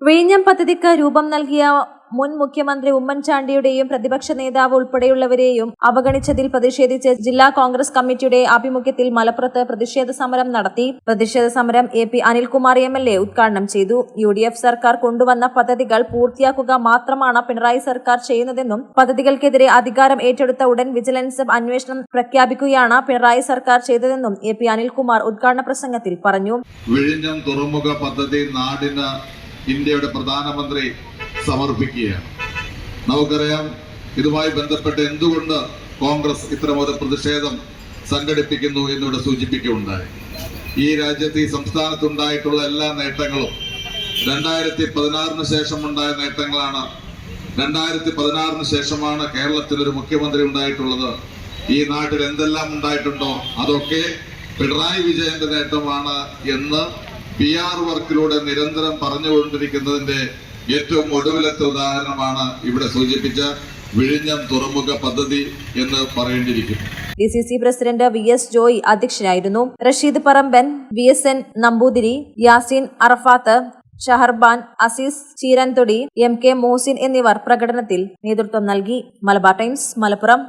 വിഴിഞ്ഞം പദ്ധതിക്ക് രൂപം നൽകിയ മുൻ മുഖ്യമന്ത്രി ഉമ്മൻചാണ്ടിയുടെയും പ്രതിപക്ഷ നേതാവ് ഉൾപ്പെടെയുള്ളവരെയും അവഗണിച്ചതിൽ പ്രതിഷേധിച്ച് ജില്ലാ കോൺഗ്രസ് കമ്മിറ്റിയുടെ ആഭിമുഖ്യത്തിൽ മലപ്പുറത്ത് പ്രതിഷേധ സമരം നടത്തി. പ്രതിഷേധ സമരം AP അനിൽകുമാർ MLA ഉദ്ഘാടനം ചെയ്തു. UDF സർക്കാർ കൊണ്ടുവന്ന പദ്ധതികൾ പൂർത്തിയാക്കുക മാത്രമാണ് പിണറായി സർക്കാർ ചെയ്യുന്നതെന്നും പദ്ധതികൾക്കെതിരെ അധികാരം ഏറ്റെടുത്ത ഉടൻ വിജിലൻസ് അന്വേഷണം പ്രഖ്യാപിക്കുകയാണ് പിണറായി സർക്കാർ ചെയ്തതെന്നും AP അനിൽകുമാർ ഉദ്ഘാടന പ്രസംഗത്തിൽ പറഞ്ഞു. വിഴിഞ്ഞം തുറമുഖ പദ്ധതി നാടിന് ഇന്ത്യയുടെ പ്രധാനമന്ത്രി സമർപ്പിക്കുകയാണ്. നമുക്കറിയാം, ഇതുമായി ബന്ധപ്പെട്ട് എന്തുകൊണ്ട് കോൺഗ്രസ് ഇത്തരമൊരു പ്രതിഷേധം സംഘടിപ്പിക്കുന്നു എന്നിവിടെ സൂചിപ്പിക്കുകയുണ്ടായി. ഈ രാജ്യത്ത്, ഈ സംസ്ഥാനത്തുണ്ടായിട്ടുള്ള എല്ലാ നേട്ടങ്ങളും 2016 ശേഷം ഉണ്ടായ നേട്ടങ്ങളാണ്. 2016 ശേഷമാണ് കേരളത്തിലൊരു മുഖ്യമന്ത്രി ഉണ്ടായിട്ടുള്ളത്. ഈ നാട്ടിൽ എന്തെല്ലാം ഉണ്ടായിട്ടുണ്ടോ അതൊക്കെ പിണറായി വിജയന്റെ നേട്ടമാണ് എന്ന് PR വർക്കിലൂടെ നിരന്തരം പറഞ്ഞുകൊണ്ടിരിക്കുന്നതിന്റെ ഏറ്റവും ഒടുവിലത്തെ ഉദാഹരണമാണ് ഇവിടെ സൂചിപ്പിച്ച വിഴിഞ്ഞം തുറമുഖ പദ്ധതി എന്ന് പറയേണ്ടിയിരിക്കുന്നു. DCC പ്രസിഡന്റ് VS ജോയ് അധ്യക്ഷനായിരുന്നു. റഷീദ് പറമ്പൻ, VSN നമ്പൂതിരി, യാസീൻ അറഫാത്ത്, ഷഹർബാൻ, അസീസ് ചീരൻതൊടി, MK മോഹസിൻ എന്നിവർ പ്രകടനത്തിൽ നേതൃത്വം നൽകി. മലബാർ ടൈംസ്, മലപ്പുറം.